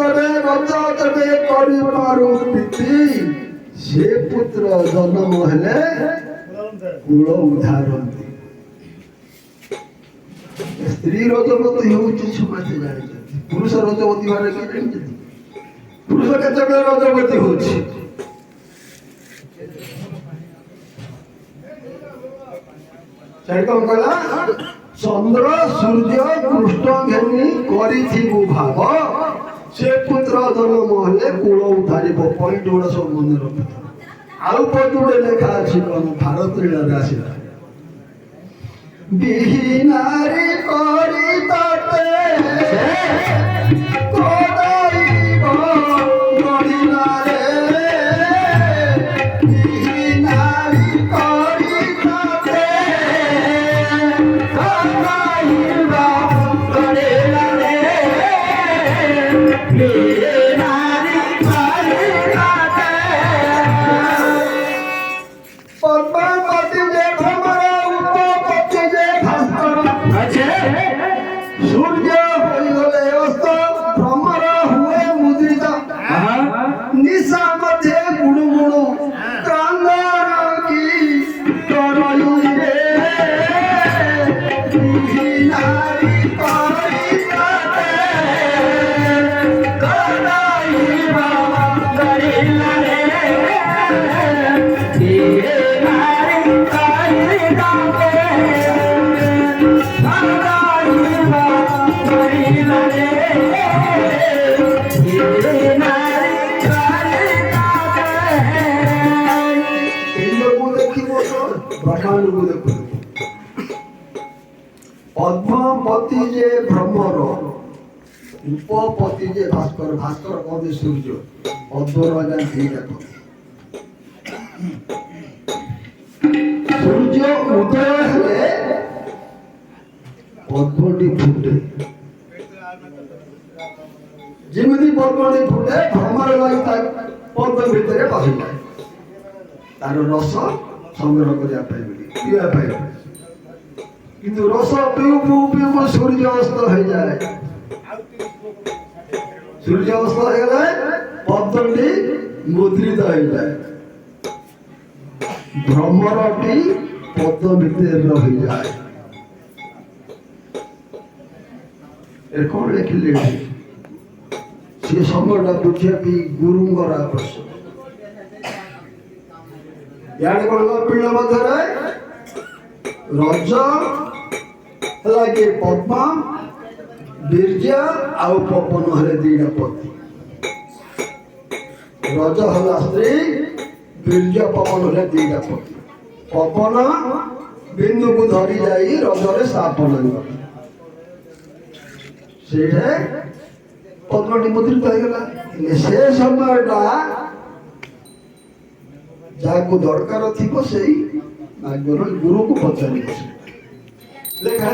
ହାତରେ ରଜ ଦେବେ କରିପାରୁ ପ୍ରୀତି ସେ ପୁତ୍ର ଜନ୍ମ ହେଲେ କୂଳ ଉଦ୍ଧାରନ୍ତି। ସ୍ତ୍ରୀ ରଜବତୀ ହେଉଛି ସମସ୍ତେ ଜାଣିଛନ୍ତି। ପୁରୁଷ ରଜବତୀ ମାନେ କିଏ ଜାଣିଛନ୍ତି? ପୁରୁଷ କେତେବେଳେ ରଜବତୀ ହଉଛି? ସେଠି କଣ କହିଲା? ଚନ୍ଦ୍ର ସୂର୍ଯ୍ୟ କୃଷ୍ଣ ଘେନି କରିଥିବୁ ଭାବ ସେ ପୁତ୍ର ଜନ୍ମ ହେଲେ କୂଳ ଉଦ୍ଧାରିବ। ପଏଣ୍ଟ ଗୁଡା ସବୁ ମନେ ରଖିଥା। ଆଉ ପଦୁଡେ ଲେଖା ଅଛି କଣ? ଭାରତ লীଳାରେ ଆସିଲା ବିହୀନାରୀ କରି ତତେ କରାଇବ ଗଢ଼ିଲାରେ ବିହୀନାରୀ କରି ତତେ କରାଇବ ଗଢ଼ିଲାରେ ବିହୀନାରୀ କରି ତତେ ପଦ୍ମାବତୀ ଯେ ଭ୍ରମର ଉପପତି ଯେ ଭାସ୍କର ସୂର୍ଯ୍ୟ ହୋଇଗଲେ ଅସ୍ତ ଭ୍ରମର ହୁଏ ମୁଦ୍ରିତ ନିଶା ମଧ୍ୟରେ ଗୁଣୁ ଗୁଣୁ କ୍ରାନ୍ଦନ କି କରଇରେ ବିହୀନାରୀ କରି ତତେ କରାଇବ ଗଢ଼ିଲାରେ पद्मावती जे भ्रमर उपपति जे भास्कर भास्कर कदे सूर्य पद्म राजा सूर्य उदय हेले पद्मटी फुटे जेमिति पद्मटी फुटे भ्रमर लगी पद्म भितर पशि जाए तार रस संग्रह करिया पीवा किंतु रस पीऊ पीऊ पीऊ सूर्य अस्त हो जाए। सूर्य अस्त हो गए पद्मटी मुद्रित हो जाए भ्रमरटी पद्म भितर रही जाए। कौन लिखिले सी समयटा बुझिया भी गुरुंगर आवश्यक। यानी कौन पिंड मध्य रज लगे पद्मा बीर्जा आउ पवन हेले दीटा पति रज हला स्त्री बीर्जा पवन हेले दीटा पति पवन बिंदु को धरी जाई रजरे स्थापन से पद्मटी मुद्रित हो गला। से समयटा जाको दरकार थी से गुरु को पचार लेखा